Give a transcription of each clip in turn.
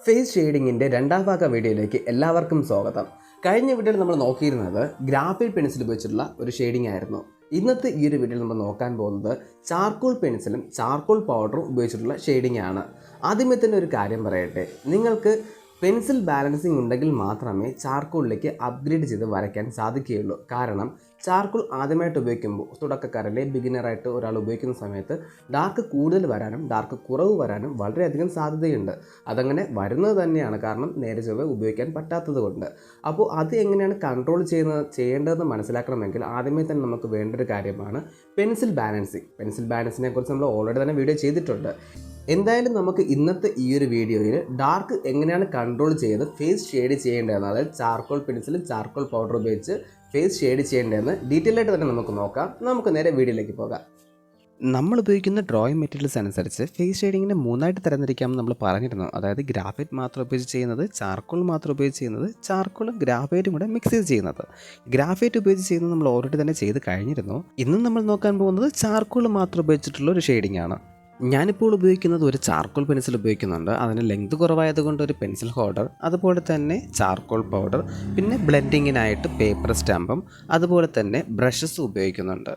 Face ഷെയ്ഡിങ്ങിൻ്റെ രണ്ടാം ഭാഗ വീഡിയോയിലേക്ക് എല്ലാവർക്കും സ്വാഗതം. കഴിഞ്ഞ വീഡിയോയിൽ നമ്മൾ നോക്കിയിരുന്നത് ഗ്രാഫൈറ്റ് പെൻസിൽ ഉപയോഗിച്ചിട്ടുള്ള ഒരു ഷെയ്ഡിംഗ് ആയിരുന്നു. ഇന്നത്തെ ഈ ഒരു വീഡിയോയിൽ നമ്മൾ നോക്കാൻ പോകുന്നത് ചാർക്കോൾ പെൻസിലും ചാർക്കോൾ പൗഡറും ഉപയോഗിച്ചിട്ടുള്ള ഷെയ്ഡിംഗ് ആണ്. ആദ്യമേ തന്നെ ഒരു കാര്യം പറയട്ടെ, നിങ്ങൾക്ക് പെൻസിൽ ബാലൻസിങ് ഉണ്ടെങ്കിൽ മാത്രമേ ചാർക്കോളിലേക്ക് അപ്ഗ്രേഡ് ചെയ്ത് വരയ്ക്കാൻ സാധിക്കുകയുള്ളൂ. കാരണം ചാർക്കോൾ ആദ്യമായിട്ട് ഉപയോഗിക്കുമ്പോൾ തുടക്കക്കാരല്ലേ ബിഗിനറായിട്ട് ഒരാൾ ഉപയോഗിക്കുന്ന സമയത്ത് ഡാർക്ക് കൂടുതൽ വരാനും ഡാർക്ക് കുറവ് വരാനും വളരെയധികം സാധ്യതയുണ്ട്. വരുന്നത് തന്നെയാണ്, കാരണം നേരെ ചൊവ്വേ ഉപയോഗിക്കാൻ പറ്റാത്തത് കൊണ്ട്. അപ്പോൾ അത് എങ്ങനെയാണ് കൺട്രോൾ ചെയ്യേണ്ടതെന്ന് മനസ്സിലാക്കണമെങ്കിൽ ആദ്യമേ തന്നെ നമുക്ക് വേണ്ട ഒരു കാര്യമാണ് പെൻസിൽ ബാലൻസിങ്. പെൻസിൽ ബാലൻസിനെ കുറിച്ച് നമ്മൾ ഓൾറെഡി തന്നെ വീഡിയോ ചെയ്തിട്ടുണ്ട്. എന്തായാലും നമുക്ക് ഇന്നത്തെ ഈ ഒരു വീഡിയോയിൽ ഡാർക്ക് എങ്ങനെയാണ് കൺട്രോൾ ചെയ്ത് ഫേസ് ഷെയ്ഡ് ചെയ്യേണ്ടതെന്ന്, അതായത് ചാർക്കോൾ പെൻസിലും ചാർക്കോൾ പൗഡർ ഉപയോഗിച്ച് ഫേസ് ഷെയ്ഡ് ചെയ്യേണ്ടതെന്ന് ഡീറ്റെയിൽ ആയിട്ട് തന്നെ നമുക്ക് നോക്കാം. നമുക്ക് നേരെ വീഡിയോയിലേക്ക് പോകാം. നമ്മൾ ഉപയോഗിക്കുന്ന ഡ്രോയിങ് മെറ്റീരിയൽസ് അനുസരിച്ച് ഫേസ് ഷെയ്ഡിങ്ങിനെ മൂന്നായിട്ട് തരംതിരിക്കാമെന്ന് നമ്മൾ പറഞ്ഞിരുന്നു. അതായത് ഗ്രാഫൈറ്റ് മാത്രം ഉപയോഗിച്ച് ചെയ്യുന്നത്, ചാർക്കോൾ മാത്രം ഉപയോഗിച്ച് ചെയ്യുന്നത്, ചാർക്കോളും ഗ്രാഫൈറ്റും കൂടെ മിക്സ് ചെയ്ത് ചെയ്യുന്നത്. ഗ്രാഫൈറ്റ് ഉപയോഗിച്ച് ചെയ്യുന്നത് നമ്മൾ ഓൾറെഡി തന്നെ ചെയ്ത് കഴിഞ്ഞിരുന്നു. ഇന്ന് നമ്മൾ നോക്കാൻ പോകുന്നത് ചാർക്കോൾ മാത്രം ഉപയോഗിച്ചിട്ടുള്ള ഒരു ഷെയ്ഡിംഗ് ആണ്. ഞാനിപ്പോൾ ഉപയോഗിക്കുന്നത് ഒരു ചാർക്കോൾ പെൻസിൽ ഉപയോഗിക്കുന്നുണ്ട്. അതിന് ലെങ്ത് കുറവായതുകൊണ്ട് ഒരു പെൻസിൽ ഹോൾഡർ, അതുപോലെ തന്നെ ചാർക്കോൾ പൗഡർ, പിന്നെ ബ്ലെൻഡിങ്ങിനായിട്ട് പേപ്പർ സ്റ്റാമ്പും അതുപോലെ തന്നെ ബ്രഷസ് ഉപയോഗിക്കുന്നുണ്ട്.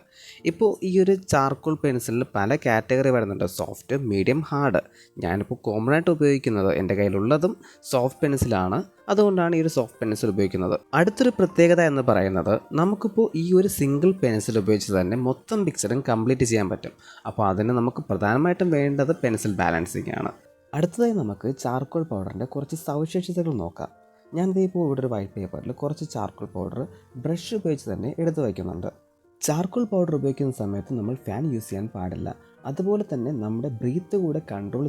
ഇപ്പോൾ ഈ ഒരു ചാർക്കോൾ പെൻസിലിൽ പല കാറ്റഗറി വരുന്നുണ്ട്: സോഫ്റ്റ്, മീഡിയം, ഹാർഡ്. ഞാനിപ്പോൾ കോമൺ ആയിട്ട് ഉപയോഗിക്കുന്നത്, എൻ്റെ കയ്യിലുള്ളതും സോഫ്റ്റ് പെൻസിലാണ്. അതുകൊണ്ടാണ് ഈ ഒരു സോഫ്റ്റ് പെൻസിൽ ഉപയോഗിക്കുന്നത്. അടുത്തൊരു പ്രത്യേകത എന്ന് പറയുന്നത്, നമുക്കിപ്പോൾ ഈ ഒരു സിംഗിൾ പെൻസിൽ ഉപയോഗിച്ച് തന്നെ മൊത്തം പിക്ചറും കംപ്ലീറ്റ് ചെയ്യാൻ പറ്റും. അപ്പോൾ അതിന് നമുക്ക് പ്രധാനമായിട്ടും വേണ്ടത് പെൻസിൽ ബാലൻസിങ് ആണ്. അടുത്തതായി നമുക്ക് ചാർക്കോൾ പൗഡറിൻ്റെ കുറച്ച് സവിശേഷതകൾ നോക്കാം. ഞാൻ ഇപ്പോൾ ഇവിടെ ഒരു വൈറ്റ് പേപ്പറിൽ കുറച്ച് ചാർക്കോൾ പൗഡർ ബ്രഷ് ഉപയോഗിച്ച് തന്നെ എടുത്തു വയ്ക്കുന്നുണ്ട്. ചാർക്കോൾ പൗഡർ ഉപയോഗിക്കുന്ന സമയത്ത് നമ്മൾ ഫാൻ യൂസ് ചെയ്യാൻ പാടില്ല. അതുപോലെ തന്നെ നമ്മുടെ ബ്രീത്ത് കൂടെ കൺട്രോൾ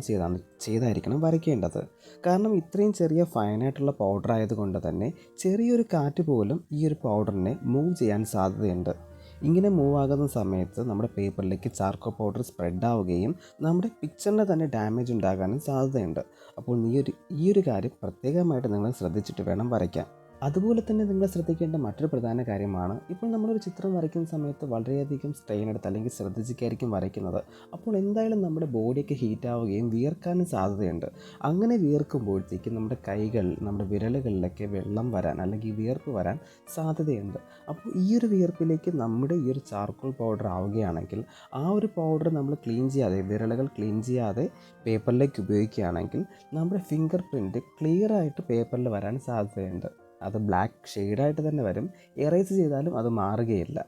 ചെയ്തായിരിക്കണം വരയ്ക്കേണ്ടത്. കാരണം ഇത്രയും ചെറിയ ഫൈനായിട്ടുള്ള പൗഡർ ആയതുകൊണ്ട് തന്നെ ചെറിയൊരു കാറ്റ് പോലും ഈ ഒരു പൗഡറിനെ മൂവ് ചെയ്യാൻ സാധ്യതയുണ്ട്. ഇങ്ങനെ മൂവ് ആകുന്ന സമയത്ത് നമ്മുടെ പേപ്പറിലേക്ക് ചാർക്കോൾ പൗഡർ സ്പ്രെഡ് ആവുകയും നമ്മുടെ പിക്ചറിന് തന്നെ ഡാമേജ് ഉണ്ടാകാനും സാധ്യതയുണ്ട്. അപ്പോൾ ഈ ഒരു കാര്യം പ്രത്യേകമായിട്ട് നിങ്ങൾ ശ്രദ്ധിച്ചിട്ട് വേണം വരയ്ക്കാൻ. അതുപോലെ തന്നെ നിങ്ങൾ ശ്രദ്ധിക്കേണ്ട മറ്റൊരു പ്രധാന കാര്യമാണ്, ഇപ്പോൾ നമ്മളൊരു ചിത്രം വരയ്ക്കുന്ന സമയത്ത് വളരെയധികം സ്ട്രെയിൻ എടുത്ത് അല്ലെങ്കിൽ ശ്രദ്ധിച്ചിട്ടായിരിക്കും വരയ്ക്കുന്നത്. അപ്പോൾ എന്തായാലും നമ്മുടെ ബോഡിയൊക്കെ ഹീറ്റ് ആവുകയും വിയർക്കാനും സാധ്യതയുണ്ട്. അങ്ങനെ വിയർക്കുമ്പോഴത്തേക്ക് നമ്മുടെ കൈകൾ, നമ്മുടെ വിരലുകളിലൊക്കെ വെള്ളം വരാൻ അല്ലെങ്കിൽ വിയർപ്പ് വരാൻ സാധ്യതയുണ്ട്. അപ്പോൾ ഈ ഒരു വിയർപ്പിലേക്ക് നമ്മുടെ ഈ ഒരു ചാർക്കോൾ പൗഡർ ആവുകയാണെങ്കിൽ, ആ ഒരു പൗഡർ നമ്മൾ ക്ലീൻ ചെയ്യാതെ, വിരലുകൾ ക്ലീൻ ചെയ്യാതെ പേപ്പറിലേക്ക് ഉപയോഗിക്കുകയാണെങ്കിൽ നമ്മുടെ ഫിംഗർ പ്രിൻറ്റ് ക്ലിയറായിട്ട് പേപ്പറിൽ വരാൻ സാധ്യതയുണ്ട്. അത് ബ്ലാക്ക് ഷെയ്ഡായിട്ട് തന്നെ വരും. എറേസ് ചെയ്താലും അത് മാറുകയില്ല.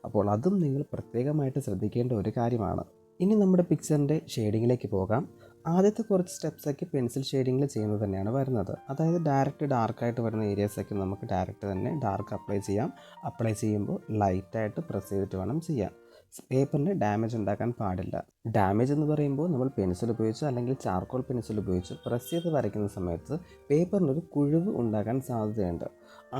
അപ്പോൾ അതും നിങ്ങൾ പ്രത്യേകമായിട്ട് ശ്രദ്ധിക്കേണ്ട ഒരു കാര്യമാണ്. ഇനി നമ്മുടെ പിക്ചറിൻ്റെ ഷെയ്ഡിങ്ങിലേക്ക് പോകാം. ആദ്യത്തെ കുറച്ച് സ്റ്റെപ്സൊക്കെ പെൻസിൽ ഷെയ്ഡിങ്ങിൽ ചെയ്യുന്നത് തന്നെയാണ് വരുന്നത്. അതായത് ഡയറക്റ്റ് ഡാർക്കായിട്ട് വരുന്ന ഏരിയാസൊക്കെ നമുക്ക് ഡയറക്റ്റ് തന്നെ ഡാർക്ക് അപ്ലൈ ചെയ്യാം. അപ്ലൈ ചെയ്യുമ്പോൾ ലൈറ്റായിട്ട് പ്രസ് ചെയ്തിട്ട് വേണം ചെയ്യാൻ. പേപ്പറിന് ഡാമേജ് ഉണ്ടാക്കാൻ പാടില്ല. ഡാമേജ് എന്ന് പറയുമ്പോൾ നമ്മൾ പെൻസിൽ ഉപയോഗിച്ച് അല്ലെങ്കിൽ ചാർക്കോൾ പെൻസിൽ ഉപയോഗിച്ച് പ്രസ് ചെയ്ത് വരയ്ക്കുന്ന സമയത്ത് പേപ്പറിനൊരു കുഴിവ് ഉണ്ടാകാൻ സാധ്യതയുണ്ട്.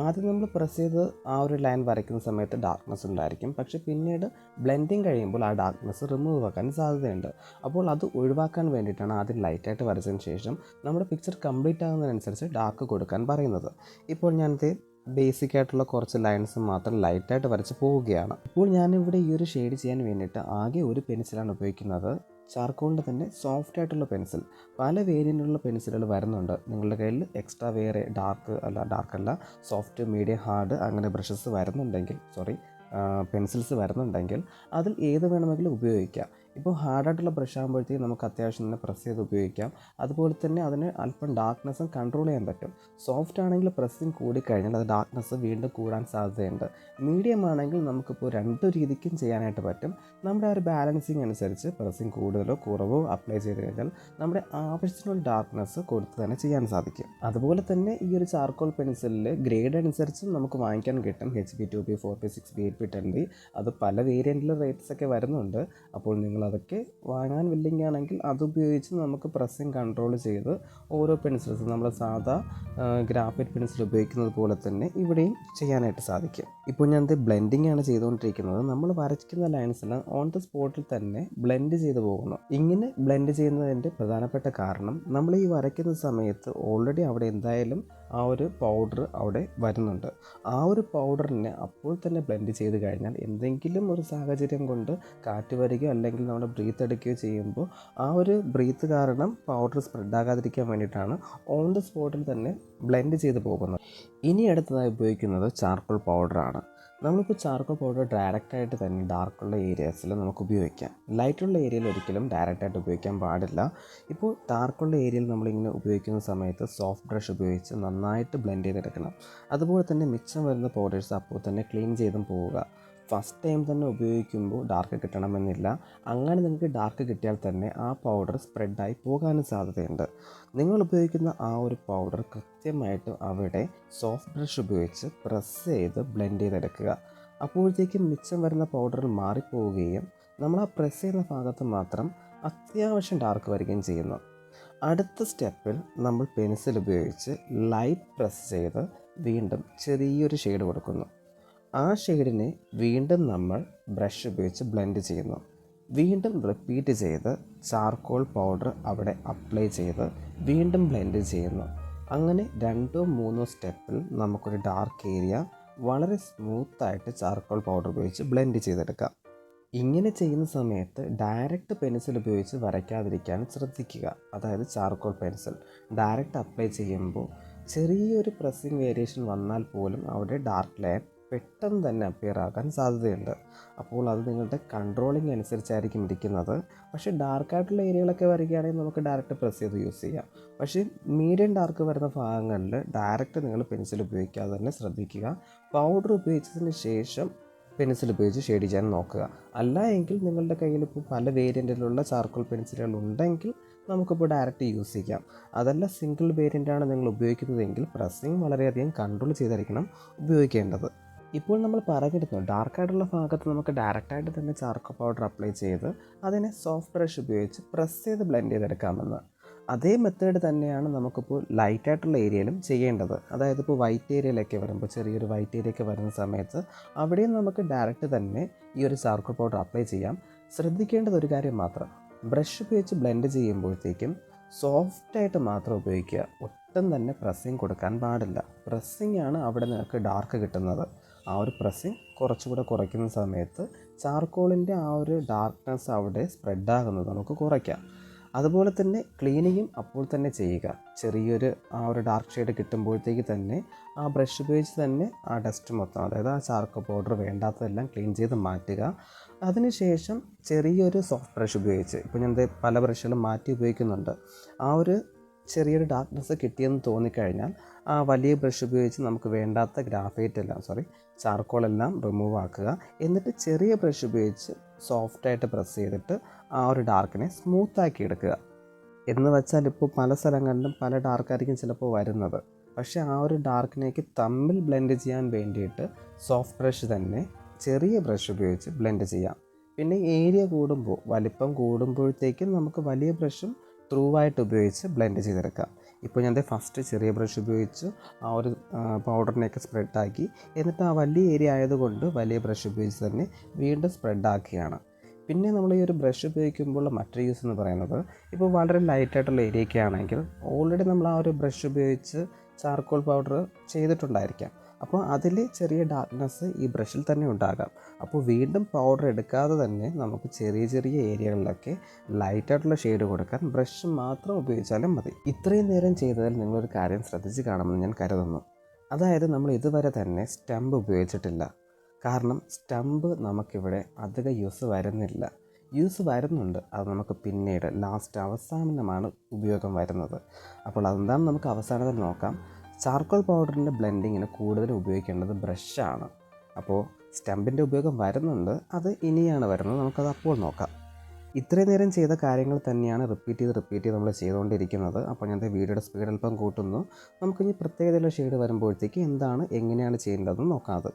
ആദ്യം നമ്മൾ പ്രസ് ചെയ്ത് ആ ഒരു ലൈൻ വരയ്ക്കുന്ന സമയത്ത് ഡാർക്ക്നെസ് ഉണ്ടായിരിക്കും. പക്ഷേ പിന്നീട് ബ്ലെൻഡിങ് കഴിയുമ്പോൾ ആ ഡാർക്ക്നെസ് റിമൂവ് ആക്കാൻ സാധ്യതയുണ്ട്. അപ്പോൾ അത് ഒഴിവാക്കാൻ വേണ്ടിയിട്ടാണ് ആദ്യം ലൈറ്റായിട്ട് വരച്ചതിന് ശേഷം നമ്മുടെ പിക്ചർ കംപ്ലീറ്റ് ആകുന്നതിനനുസരിച്ച് ഡാർക്ക് കൊടുക്കാൻ പറയുന്നത്. ഇപ്പോൾ ഞാനത് ബേസിക് ആയിട്ടുള്ള കുറച്ച് ലൈൻസ് മാത്രം ലൈറ്റായിട്ട് വരച്ച് പോവുകയാണ്. ഇപ്പോൾ ഞാനിവിടെ ഈ ഒരു ഷെയ്ഡ് ചെയ്യാൻ വേണ്ടിയിട്ട് ആകെ ഒരു പെൻസിലാണ് ഉപയോഗിക്കുന്നത്. ചാർക്കോളിൻ്റെ തന്നെ സോഫ്റ്റ് ആയിട്ടുള്ള പെൻസിൽ. പല വേരിയൻ്റുള്ള പെൻസിലുകൾ വരുന്നുണ്ട്. നിങ്ങളുടെ കയ്യിൽ എക്സ്ട്രാ വേറെ ഡാർക്കല്ല സോഫ്റ്റ്, മീഡിയം, ഹാർഡ് അങ്ങനെ ബ്രഷസ് വരുന്നുണ്ടെങ്കിൽ, പെൻസിൽസ് വരുന്നുണ്ടെങ്കിൽ അതിൽ ഏത് വേണമെങ്കിലും ഉപയോഗിക്കാം. ഇപ്പോൾ ഹാർഡായിട്ടുള്ള ബ്രഷ് ആകുമ്പോഴത്തേക്കും നമുക്ക് അത്യാവശ്യം തന്നെ പ്രസ് ചെയ്ത് ഉപയോഗിക്കാം. അതുപോലെ തന്നെ അതിന് അല്പം ഡാർക്ക്നെസ്സും കൺട്രോൾ ചെയ്യാൻ പറ്റും. സോഫ്റ്റ് ആണെങ്കിൽ പ്രസ്സിങ് കൂടിക്കഴിഞ്ഞാൽ അത് ഡാർക്ക്നെസ് വീണ്ടും കൂടാൻ സാധ്യതയുണ്ട്. മീഡിയം ആണെങ്കിൽ നമുക്കിപ്പോൾ രണ്ട് രീതിക്കും ചെയ്യാനായിട്ട് പറ്റും. നമ്മുടെ ആ ഒരു ബാലൻസിങ് അനുസരിച്ച് പ്രസ്സിങ് കൂടുതലോ കുറവോ അപ്ലൈ ചെയ്ത് കഴിഞ്ഞാൽ നമ്മുടെ ആവശ്യത്തിനുള്ള ഡാർക്ക്നെസ് കൊടുത്ത് തന്നെ ചെയ്യാൻ സാധിക്കും. അതുപോലെ തന്നെ ഈ ഒരു ചാർക്കോൾ പെൻസിലിൽ ഗ്രേഡ് അനുസരിച്ചും നമുക്ക് വാങ്ങിക്കാൻ കിട്ടും. HB, 2B, 4B, 6B, 8B, 10B. അത് പല വേരിയൻറ്റിൽ റേറ്റ്സൊക്കെ വരുന്നുണ്ട്. അപ്പോൾ നിങ്ങളതൊക്കെ വാങ്ങാൻ വില്ലിങ് ആണെങ്കിൽ അതുപയോഗിച്ച് നമുക്ക് പ്രസ്സിങ് കൺട്രോൾ ചെയ്ത് ഓരോ പെൻസിൽസ് നമ്മൾ സാധാ ഗ്രാഫൈറ്റ് പെൻസിൽ ഉപയോഗിക്കുന്നത് പോലെ തന്നെ ഇവിടെയും ചെയ്യാനായിട്ട് സാധിക്കും. ഇപ്പോൾ ഞാനത് ബ്ലെൻഡിങ് ആണ് ചെയ്തുകൊണ്ടിരിക്കുന്നത്. നമ്മൾ വരയ്ക്കുന്ന ലൈൻസെല്ലാം ഓൺ ദ സ്പോട്ടിൽ തന്നെ ബ്ലെൻഡ് ചെയ്ത് പോകുന്നു. ഇങ്ങനെ ബ്ലെൻഡ് ചെയ്യുന്നതിൻ്റെ പ്രധാനപ്പെട്ട കാരണം, നമ്മൾ ഈ വരയ്ക്കുന്ന സമയത്ത് ഓൾറെഡി അവിടെ എന്തായാലും ആ ഒരു പൗഡർ അവിടെ വരുന്നുണ്ട്. ആ ഒരു പൗഡറിനെ അപ്പോൾ തന്നെ ബ്ലെൻഡ് ചെയ്ത് കഴിഞ്ഞാൽ എന്തെങ്കിലും ഒരു സാഹചര്യം കൊണ്ട് കാറ്റ് വരികയോ അല്ലെങ്കിൽ നമ്മൾ ബ്രീത്ത് എടുക്കുകയോ ചെയ്യുമ്പോൾ ആ ഒരു ബ്രീത്ത് കാരണം പൗഡർ സ്പ്രെഡ് ആകാതിരിക്കാൻ വേണ്ടിയിട്ടാണ് ഓൺ ദ സ്പോട്ടിൽ തന്നെ ബ്ലെൻഡ് ചെയ്ത് പോകുന്നത്. ഇനി അടുത്തതായി ഉപയോഗിക്കുന്നത് ചാർക്കോൾ പൗഡറാണ്. നമ്മളിപ്പോൾ ചാർക്കോൾ പൗഡർ ഡയറക്റ്റായിട്ട് തന്നെ ഡാർക്കുള്ള ഏരിയാസിൽ നമുക്ക് ഉപയോഗിക്കാം. ലൈറ്റുള്ള ഏരിയയിൽ ഒരിക്കലും ഡയറക്റ്റായിട്ട് ഉപയോഗിക്കാൻ പാടില്ല. ഇപ്പോൾ ഡാർക്കുള്ള ഏരിയയിൽ നമ്മളിങ്ങനെ ഉപയോഗിക്കുന്ന സമയത്ത് സോഫ്റ്റ് ബ്രഷ് ഉപയോഗിച്ച് നന്നായിട്ട് ബ്ലെൻഡ് ചെയ്തെടുക്കണം. അതുപോലെ തന്നെ മിച്ചം വരുന്ന പൗഡേഴ്സ് അപ്പോൾ തന്നെ ക്ലീൻ ചെയ്തും പോവുക. ഫസ്റ്റ് ടൈം തന്നെ ഉപയോഗിക്കുമ്പോൾ ഡാർക്ക് കിട്ടണമെന്നില്ല. അങ്ങനെ നിങ്ങൾക്ക് ഡാർക്ക് കിട്ടിയാൽ തന്നെ ആ പൗഡർ സ്പ്രെഡായി പോകാനും സാധ്യതയുണ്ട്. നിങ്ങൾ ഉപയോഗിക്കുന്ന ആ ഒരു പൗഡർ കൃത്യമായിട്ട് അവിടെ സോഫ്റ്റ് ബ്രഷ് ഉപയോഗിച്ച് പ്രസ് ചെയ്ത് ബ്ലെൻഡ് ചെയ്തെടുക്കുക. അപ്പോഴത്തേക്കും മിച്ചം വരുന്ന പൗഡർ മാറിപ്പോവുകയും നമ്മൾ ആ പ്രസ് ചെയ്യുന്ന ഭാഗത്ത് മാത്രം അത്യാവശ്യം ഡാർക്ക് വരികയും ചെയ്യുന്നു. അടുത്ത സ്റ്റെപ്പിൽ നമ്മൾ പെൻസിൽ ഉപയോഗിച്ച് ലൈറ്റ് പ്രസ് ചെയ്ത് വീണ്ടും ചെറിയൊരു ഷെയ്ഡ് കൊടുക്കുന്നു. ആ ഷെയ്ഡിനെ വീണ്ടും നമ്മൾ ബ്രഷ് ഉപയോഗിച്ച് ബ്ലെൻഡ് ചെയ്യുന്നു. വീണ്ടും റിപ്പീറ്റ് ചെയ്ത് ചാർക്കോൾ പൗഡർ അവിടെ അപ്ലൈ ചെയ്ത് വീണ്ടും ബ്ലെൻഡ് ചെയ്യുന്നു. അങ്ങനെ 2-3 സ്റ്റെപ്പിൽ നമുക്കൊരു ഡാർക്ക് ഏരിയ വളരെ സ്മൂത്തായിട്ട് ചാർക്കോൾ പൗഡർ ഉപയോഗിച്ച് ബ്ലെൻഡ് ചെയ്തെടുക്കാം. ഇങ്ങനെ ചെയ്യുന്ന സമയത്ത് ഡയറക്റ്റ് പെൻസിൽ ഉപയോഗിച്ച് വരയ്ക്കാതിരിക്കാൻ ശ്രദ്ധിക്കുക. അതായത് ചാർക്കോൾ പെൻസിൽ ഡയറക്റ്റ് അപ്ലൈ ചെയ്യുമ്പോൾ ചെറിയൊരു പ്രസ്സിങ് വേരിയേഷൻ വന്നാൽ പോലും അവിടെ ഡാർക്ക് ലൈൻ പെട്ടെന്ന് തന്നെ അപ്പിയർ ആകാൻ സാധ്യതയുണ്ട്. അപ്പോൾ അത് നിങ്ങളുടെ കൺട്രോളിങ് അനുസരിച്ചായിരിക്കും ഇരിക്കുന്നത്. പക്ഷേ ഡാർക്കായിട്ടുള്ള ഏരിയകളൊക്കെ വരികയാണെങ്കിൽ നമുക്ക് ഡയറക്റ്റ് പ്രസ് ചെയ്ത് യൂസ് ചെയ്യാം. പക്ഷേ മീഡിയം ഡാർക്ക് വരുന്ന ഭാഗങ്ങളിൽ ഡയറക്റ്റ് നിങ്ങൾ പെൻസിൽ ഉപയോഗിക്കാതെ തന്നെ ശ്രദ്ധിക്കുക. പൗഡർ ഉപയോഗിച്ചതിന് ശേഷം പെൻസിൽ ഉപയോഗിച്ച് ഷെയ്ഡ് ചെയ്യാൻ നോക്കുക. അല്ല എങ്കിൽ നിങ്ങളുടെ കയ്യിൽ ഇപ്പോൾ പല വേരിയൻറ്റിലുള്ള ചാർക്കോൾ പെൻസിലുകൾ ഉണ്ടെങ്കിൽ നമുക്കിപ്പോൾ ഡയറക്റ്റ് യൂസ് ചെയ്യാം. അതല്ല സിംഗിൾ വേരിയൻ്റാണ് നിങ്ങൾ ഉപയോഗിക്കുന്നതെങ്കിൽ പ്രസ്സിങ് വളരെയധികം കൺട്രോൾ ചെയ്തായിരിക്കണം ഉപയോഗിക്കേണ്ടത്. ഇപ്പോൾ നമ്മൾ പറഞ്ഞിരുന്നു ഡാർക്കായിട്ടുള്ള ഭാഗത്ത് നമുക്ക് ഡയറക്റ്റായിട്ട് തന്നെ ചാർക്കോൾ പൗഡർ അപ്ലൈ ചെയ്ത് അതിനെ സോഫ്റ്റ് ബ്രഷ് ഉപയോഗിച്ച് പ്രസ് ചെയ്ത് ബ്ലെൻഡ് ചെയ്തെടുക്കാമെന്ന്. അതേ മെത്തേഡ് തന്നെയാണ് നമുക്കിപ്പോൾ ലൈറ്റായിട്ടുള്ള ഏരിയയിലും ചെയ്യേണ്ടത്. അതായത് ഇപ്പോൾ വൈറ്റ് ഏരിയയിലൊക്കെ വരുമ്പോൾ ചെറിയൊരു വൈറ്റ് ഏരിയയൊക്കെ വരുന്ന സമയത്ത് അവിടെയും നമുക്ക് ഡയറക്റ്റ് തന്നെ ഈ ഒരു ചാർക്കോൾ പൗഡർ അപ്ലൈ ചെയ്യാം. ശ്രദ്ധിക്കേണ്ടത് ഒരു കാര്യം മാത്രം, ബ്രഷ് ഉപയോഗിച്ച് ബ്ലെൻഡ് ചെയ്യുമ്പോഴത്തേക്കും സോഫ്റ്റായിട്ട് മാത്രം ഉപയോഗിക്കുക. ഒട്ടും തന്നെ പ്രസ്സിങ് കൊടുക്കാൻ പാടില്ല. പ്രസ്സിങ് ആണ് അവിടെ നിങ്ങൾക്ക് ഡാർക്ക് കിട്ടുന്നത്. ആ ഒരു പ്രസ്സിങ് കുറച്ചുകൂടെ കുറയ്ക്കുന്ന സമയത്ത് ചാർക്കോളിൻ്റെ ആ ഒരു ഡാർക്ക്നെസ് അവിടെ സ്പ്രെഡാകുന്നത് നമുക്ക് കുറയ്ക്കാം. അതുപോലെ തന്നെ ക്ലീനിങ്ങും അപ്പോൾ തന്നെ ചെയ്യുക. ചെറിയൊരു ആ ഒരു ഡാർക്ക് ഷെയ്ഡ് കിട്ടുമ്പോഴത്തേക്ക് തന്നെ ആ ബ്രഷ് ഉപയോഗിച്ച് തന്നെ ആ ഡസ്റ്റ് മൊത്തം, അതായത് ആ ചാർക്കോൾ പൗഡർ വേണ്ടാത്തതെല്ലാം ക്ലീൻ ചെയ്ത് മാറ്റുക. അതിനുശേഷം ചെറിയൊരു സോഫ്റ്റ് ബ്രഷ് ഉപയോഗിച്ച്, ഇപ്പോൾ ഞാൻ പല ബ്രഷുകളും മാറ്റി ഉപയോഗിക്കുന്നുണ്ട്, ആ ഒരു ചെറിയൊരു ഡാർക്ക്നെസ് കിട്ടിയെന്ന് തോന്നിക്കഴിഞ്ഞാൽ ആ വലിയ ബ്രഷ് ഉപയോഗിച്ച് നമുക്ക് വേണ്ടാത്ത ചാർക്കോളെല്ലാം റിമൂവ് ആക്കുക. എന്നിട്ട് ചെറിയ ബ്രഷ് ഉപയോഗിച്ച് സോഫ്റ്റായിട്ട് പ്രസ് ചെയ്തിട്ട് ആ ഒരു ഡാർക്കിനെ സ്മൂത്താക്കി എടുക്കുക. എന്ന് വെച്ചാൽ ഇപ്പോൾ പല സ്ഥലങ്ങളിലും പല ഡാർക്കായിരിക്കും ചിലപ്പോൾ വരുന്നത്. പക്ഷേ ആ ഒരു ഡാർക്കിനേക്ക് തമ്മിൽ ബ്ലെൻഡ് ചെയ്യാൻ വേണ്ടിയിട്ട് സോഫ്റ്റ് ബ്രഷ് തന്നെ ചെറിയ ബ്രഷ് ഉപയോഗിച്ച് ബ്ലെൻഡ് ചെയ്യാം. പിന്നെ ഏരിയ കൂടുമ്പോൾ, വലിപ്പം കൂടുമ്പോഴത്തേക്കും നമുക്ക് വലിയ ബ്രഷും ത്രൂ ആയിട്ട് ഉപയോഗിച്ച് ബ്ലെൻഡ് ചെയ്തെടുക്കാം. ഇപ്പോൾ ഞാൻ ഫസ്റ്റ് ചെറിയ ബ്രഷ് ഉപയോഗിച്ച് ആ ഒരു പൗഡറിനെയൊക്കെ സ്പ്രെഡാക്കി, എന്നിട്ട് ആ വലിയ ഏരിയ ആയതുകൊണ്ട് വലിയ ബ്രഷ് ഉപയോഗിച്ച് തന്നെ വീണ്ടും സ്പ്രെഡാക്കുകയാണ്. പിന്നെ നമ്മൾ ഈ ഒരു ബ്രഷ് ഉപയോഗിക്കുമ്പോൾ മറ്റൊരു യൂസ് എന്ന് പറയുന്നത്, ഇപ്പോൾ വളരെ ലൈറ്റായിട്ടുള്ള ഏരിയയൊക്കെ ആണെങ്കിൽ ഓൾറെഡി നമ്മൾ ആ ഒരു ബ്രഷ് ഉപയോഗിച്ച് ചാർക്കോൾ പൗഡർ ചെയ്തിട്ടുണ്ടായിരിക്കാം. അപ്പോൾ അതിൽ ചെറിയ ഡാർക്ക്നെസ് ഈ ബ്രഷിൽ തന്നെ ഉണ്ടാകാം. അപ്പോൾ വീണ്ടും പൗഡർ എടുക്കാതെ തന്നെ നമുക്ക് ചെറിയ ചെറിയ ഏരിയകളിലൊക്കെ ലൈറ്റായിട്ടുള്ള ഷെയ്ഡ് കൊടുക്കാൻ ബ്രഷ് മാത്രം ഉപയോഗിച്ചാലും മതി. ഇത്രയും നേരം ചെയ്തതിൽ നിങ്ങളൊരു കാര്യം ശ്രദ്ധിച്ച് കാണുമെന്ന് ഞാൻ കരുതുന്നു. അതായത് നമ്മൾ ഇതുവരെ തന്നെ സ്റ്റമ്പ് ഉപയോഗിച്ചിട്ടില്ല. കാരണം സ്റ്റമ്പ് നമുക്കിവിടെ അധികം യൂസ് വരുന്നില്ല. യൂസ് വരുന്നുണ്ട്, അത് നമുക്ക് പിന്നീട് അവസാനമാണ് ഉപയോഗം വരുന്നത്. അപ്പോൾ അതെന്താണെന്ന് നമുക്ക് അവസാനത്തിൽ നോക്കാം. ചാർക്കോൾ പൗഡറിൻ്റെ ബ്ലെൻഡിങ്ങിന് കൂടുതൽ ഉപയോഗിക്കേണ്ടത് ബ്രഷാണ്. അപ്പോൾ സ്റ്റമ്പിൻ്റെ ഉപയോഗം വരുന്നുണ്ട്, അത് ഇനിയാണ് വരുന്നത്, നമുക്കത് അപ്പോൾ നോക്കാം. ഇത്രയും നേരം ചെയ്ത കാര്യങ്ങൾ തന്നെയാണ് റിപ്പീറ്റ് ചെയ്ത് നമ്മൾ ചെയ്തുകൊണ്ടിരിക്കുന്നത്. അപ്പോൾ ഞാൻ വീഡിയോയുടെ സ്പീഡ് അല്പം കൂട്ടുന്നു. നമുക്കിനി പ്രത്യേകതയുള്ള ഷെയ്ഡ് വരുമ്പോഴത്തേക്ക് എങ്ങനെയാണ് ചെയ്യേണ്ടതെന്ന് നോക്കാം.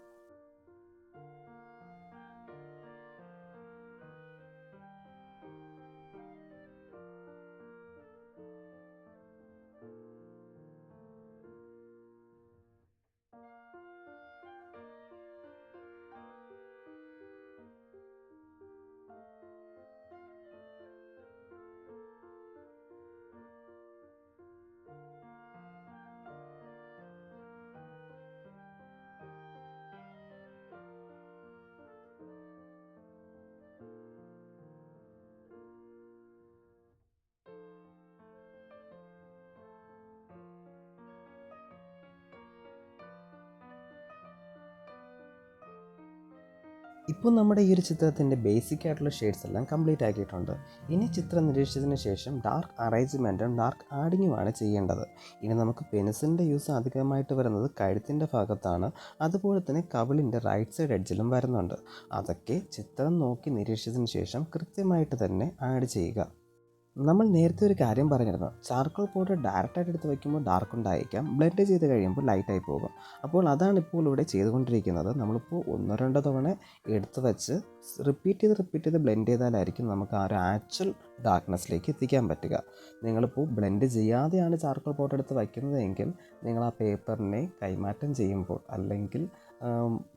ഇപ്പോൾ നമ്മുടെ ഈ ഒരു ചിത്രത്തിൻ്റെ ബേസിക് ആയിട്ടുള്ള ഷെയ്ഡ്സ് എല്ലാം കംപ്ലീറ്റ് ആക്കിയിട്ടുണ്ട്. ഇനി ചിത്രം നിരീക്ഷിച്ചതിന് ശേഷം ഡാർക്ക് അറേഞ്ച്മെൻറ്റും ഡാർക്ക് ആഡിങ്ങുമാണ് ചെയ്യേണ്ടത്. ഇനി നമുക്ക് പെൻസിലിൻ്റെ യൂസ് അധികമായിട്ട് വരുന്നത് കഴുത്തിൻ്റെ ഭാഗത്താണ്. അതുപോലെ തന്നെ കവിളിൻ്റെ റൈറ്റ് സൈഡ് എഡ്ജിലും വരുന്നുണ്ട്. അതൊക്കെ ചിത്രം നോക്കി നിരീക്ഷിച്ചതിന് ശേഷം കൃത്യമായിട്ട് തന്നെ ആഡ് ചെയ്യുക. നമ്മൾ നേരത്തെ ഒരു കാര്യം പറഞ്ഞിരുന്നു, ചാർക്കോൾ പൗഡർ ഡയറക്റ്റായിട്ട് എടുത്ത് വയ്ക്കുമ്പോൾ ഡാർക്ക് ഉണ്ടായിരിക്കാം, ബ്ലെൻഡ് ചെയ്ത് കഴിയുമ്പോൾ ലൈറ്റായി പോകും. അപ്പോൾ അതാണ് ഇപ്പോൾ ഇവിടെ ചെയ്തുകൊണ്ടിരിക്കുന്നത്. നമ്മളിപ്പോൾ ഒന്നോ രണ്ടോ തവണ എടുത്ത് വെച്ച് റിപ്പീറ്റ് ചെയ്ത് ബ്ലെൻഡ് ചെയ്താലായിരിക്കും നമുക്ക് ആ ഒരു ആക്ച്വൽ ഡാർക്ക്നെസ്സിലേക്ക് എത്തിക്കാൻ പറ്റുക. നിങ്ങളിപ്പോൾ ബ്ലെൻഡ് ചെയ്യാതെയാണ് ചാർക്കോൾ പൗഡർ എടുത്ത് വയ്ക്കുന്നതെങ്കിൽ നിങ്ങൾ ആ പേപ്പറിനെ കൈമാറ്റം ചെയ്യുമ്പോൾ അല്ലെങ്കിൽ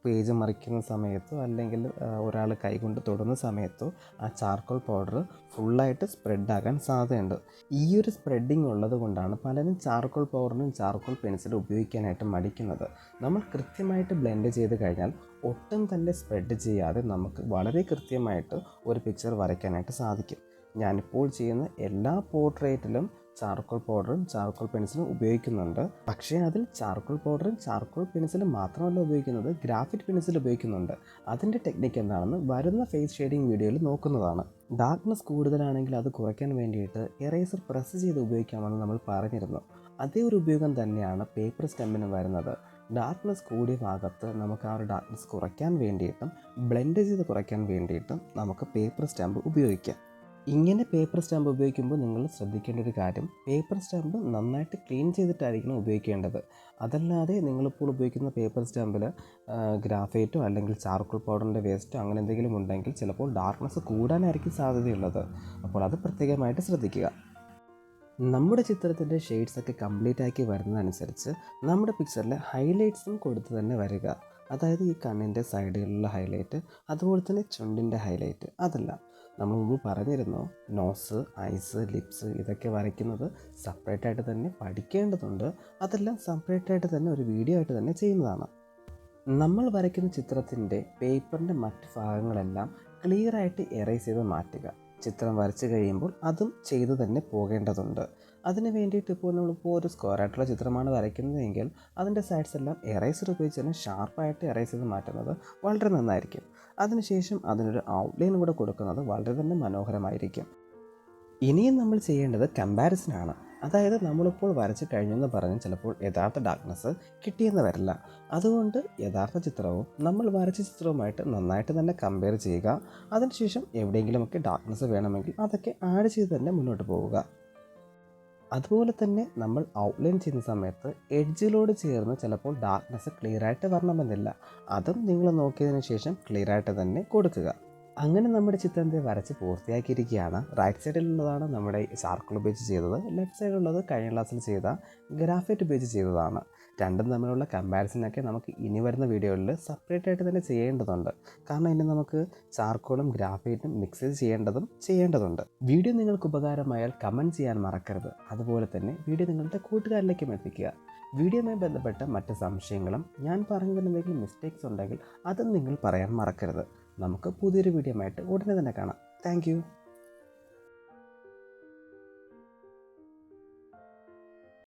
പേജ് മറിക്കുന്ന സമയത്തോ അല്ലെങ്കിൽ ഒരാൾ കൈകൊണ്ട് തൊടുന്ന സമയത്തോ ആ ചാർക്കോൾ പൗഡർ ഫുള്ളായിട്ട് സ്പ്രെഡാകാൻ സാധ്യതയുണ്ട്. ഈ ഒരു സ്പ്രെഡിങ് ഉള്ളത് കൊണ്ടാണ് പലരും ചാർക്കോൾ പൗഡറിനും ചാർക്കോൾ പെൻസിലും ഉപയോഗിക്കാനായിട്ട് മടിക്കുന്നത്. നമ്മൾ കൃത്യമായിട്ട് ബ്ലെൻഡ് ചെയ്ത് കഴിഞ്ഞാൽ ഒട്ടും തന്നെ സ്പ്രെഡ് ചെയ്യാതെ നമുക്ക് വളരെ കൃത്യമായിട്ട് ഒരു പിക്ചർ വരയ്ക്കാനായിട്ട് സാധിക്കും. ഞാനിപ്പോൾ ചെയ്യുന്ന എല്ലാ പോർട്രേറ്റിലും ചാർക്കോൾ പൗഡറും ചാർക്കോൾ പെൻസിലും ഉപയോഗിക്കുന്നുണ്ട്. പക്ഷേ അതിൽ ചാർക്കോൾ പൗഡറും ചാർക്കോൾ പെൻസിലും മാത്രമല്ല ഉപയോഗിക്കുന്നത്, ഗ്രാഫിറ്റ് പെൻസിൽ ഉപയോഗിക്കുന്നുണ്ട്. അതിൻ്റെ ടെക്നിക്ക് എന്താണെന്ന് വരുന്ന ഫേസ് ഷെയ്ഡിങ് വീഡിയോയിൽ നോക്കുന്നതാണ്. ഡാർക്ക്നെസ് കൂടുതലാണെങ്കിൽ അത് കുറയ്ക്കാൻ വേണ്ടിയിട്ട് എറേസർ പ്രസ് ചെയ്ത് ഉപയോഗിക്കാമെന്ന് നമ്മൾ പറഞ്ഞിരുന്നു. അതേ ഒരു ഉപയോഗം തന്നെയാണ് പേപ്പർ സ്റ്റെമ്പിന് വരുന്നത്. ഡാർക്ക്നെസ് കൂടിയ ഭാഗത്ത് നമുക്ക് ആ ഒരു ഡാർക്ക്നെസ് കുറയ്ക്കാൻ വേണ്ടിയിട്ടും ബ്ലെൻഡ് ചെയ്ത് കുറയ്ക്കാൻ വേണ്ടിയിട്ടും നമുക്ക് പേപ്പർ സ്റ്റാമ്പ് ഉപയോഗിക്കാം. ഇങ്ങനെ പേപ്പർ സ്റ്റാമ്പ് ഉപയോഗിക്കുമ്പോൾ നിങ്ങൾ ശ്രദ്ധിക്കേണ്ട ഒരു കാര്യം, പേപ്പർ സ്റ്റാമ്പ് നന്നായിട്ട് ക്ലീൻ ചെയ്തിട്ടായിരിക്കണം ഉപയോഗിക്കേണ്ടത്. അതല്ലാതെ നിങ്ങളിപ്പോൾ ഉപയോഗിക്കുന്ന പേപ്പർ സ്റ്റാമ്പിൽ ഗ്രാഫൈറ്റോ അല്ലെങ്കിൽ ചാർക്കോൾ പൗഡറിൻ്റെ വേസ്റ്റോ അങ്ങനെ എന്തെങ്കിലും ഉണ്ടെങ്കിൽ ചിലപ്പോൾ ഡാർക്ക്നെസ് കൂടാനായിരിക്കും സാധ്യതയുള്ളത്. അപ്പോൾ അത് പ്രത്യേകമായിട്ട് ശ്രദ്ധിക്കുക. നമ്മുടെ ചിത്രത്തിൻ്റെ ഷെയ്ഡ്സൊക്കെ കംപ്ലീറ്റ് ആക്കി വരുന്നതനുസരിച്ച് നമ്മുടെ പിക്ചറിൽ ഹൈലൈറ്റ്സും കൊടുത്ത് തന്നെ വരിക. അതായത് ഈ കണ്ണിൻ്റെ സൈഡുകളിലുള്ള ഹൈലൈറ്റ്, അതുപോലെ തന്നെ ചുണ്ടിൻ്റെ ഹൈലൈറ്റ്. അതല്ല, നമ്മൾ മുമ്പ് പറഞ്ഞിരുന്നു, നോസ്, ഐസ്, ലിപ്സ് ഇതൊക്കെ വരയ്ക്കുന്നത് സെപ്പറേറ്റായിട്ട് തന്നെ പഠിക്കേണ്ടതുണ്ട്. അതെല്ലാം സെപ്പറേറ്റായിട്ട് തന്നെ ഒരു വീഡിയോ ആയിട്ട് തന്നെ ചെയ്യുന്നതാണ്. നമ്മൾ വരയ്ക്കുന്ന ചിത്രത്തിൻ്റെ പേപ്പറിൻ്റെ മറ്റ് ഭാഗങ്ങളെല്ലാം ക്ലിയറായിട്ട് എറേസ് ചെയ്ത് മാറ്റുക. ചിത്രം വരച്ച് കഴിയുമ്പോൾ അതും ചെയ്തു തന്നെ പോകേണ്ടതുണ്ട്. അതിന് വേണ്ടിയിട്ട് ഇപ്പോൾ നമ്മളിപ്പോൾ ഒരു സ്ക്വയറായിട്ടുള്ള ചിത്രമാണ് വരയ്ക്കുന്നതെങ്കിൽ അതിൻ്റെ സൈഡ്സ് എല്ലാം എറേസർ ഉപയോഗിച്ച് തന്നെ ഷാർപ്പായിട്ട് എറേസ് ചെയ്ത് മാറ്റുന്നത് വളരെ നന്നായിരിക്കും. അതിനുശേഷം അതിനൊരു ഔട്ട്ലൈൻ കൂടെ കൊടുക്കുന്നത് വളരെ തന്നെ മനോഹരമായിരിക്കും. ഇനിയും നമ്മൾ ചെയ്യേണ്ടത് കമ്പാരിസനാണ്. അതായത് നമ്മളിപ്പോൾ വരച്ച് കഴിഞ്ഞെന്ന് പറഞ്ഞ് ചിലപ്പോൾ യഥാർത്ഥ ഡാർക്ക്നെസ് കിട്ടിയെന്ന് വരില്ല. അതുകൊണ്ട് യഥാർത്ഥ ചിത്രവും നമ്മൾ വരച്ച ചിത്രവുമായിട്ട് നന്നായിട്ട് തന്നെ കമ്പയർ ചെയ്യുക. അതിനുശേഷം എവിടെയെങ്കിലുമൊക്കെ ഡാർക്ക്നെസ് വേണമെങ്കിൽ അതൊക്കെ ആഡ് ചെയ്ത് തന്നെ മുന്നോട്ട് പോവുക. അതുപോലെ തന്നെ നമ്മൾ ഔട്ട്ലൈൻ ചെയ്യുന്ന സമയത്ത് എഡ്ജിലോട് ചേർന്ന് ചിലപ്പോൾ ഡാർക്ക്നെസ് ക്ലിയറായിട്ട് വരണമെന്നില്ല. അതും നിങ്ങൾ നോക്കിയതിന് ശേഷം ക്ലിയറായിട്ട് തന്നെ കൊടുക്കുക. അങ്ങനെ നമ്മുടെ ചിത്രത്തെ വരച്ച് പൂർത്തിയാക്കിയിരിക്കുകയാണ്. റൈറ്റ് സൈഡിലുള്ളതാണ് നമ്മുടെ ചാർക്കോൾ ഉപയോഗിച്ച് ചെയ്തത്, ലെഫ്റ്റ് സൈഡിലുള്ളത് കഴിഞ്ഞ ക്ലാസ്സിൽ ചെയ്ത ഗ്രാഫൈറ്റ് ഉപയോഗിച്ച് ചെയ്തതാണ്. രണ്ടും തമ്മിലുള്ള കമ്പാരിസനൊക്കെ നമുക്ക് ഇനി വരുന്ന വീഡിയോകളിൽ സെപ്പറേറ്റ് ആയിട്ട് തന്നെ ചെയ്യേണ്ടതുണ്ട്. കാരണം ഇനി നമുക്ക് ചാർക്കോളും ഗ്രാഫൈറ്റും മിക്സ് ചെയ്യേണ്ടതുണ്ട്. വീഡിയോ നിങ്ങൾക്ക് ഉപകാരമായാൽ കമൻറ്റ് ചെയ്യാൻ മറക്കരുത്. അതുപോലെ തന്നെ വീഡിയോ നിങ്ങളുടെ കൂട്ടുകാരിലേക്കും എത്തിക്കുക. വീഡിയോയുമായി ബന്ധപ്പെട്ട മറ്റ് സംശയങ്ങളും ഞാൻ പറഞ്ഞതിൽ എന്തെങ്കിലും മിസ്റ്റേക്സ് ഉണ്ടെങ്കിൽ അതും നിങ്ങൾ പറയാൻ മറക്കരുത്. നമുക്ക് പുതിയൊരു വീഡിയോ ആയിട്ട് ഉടനെ തന്നെ കാണാം. താങ്ക്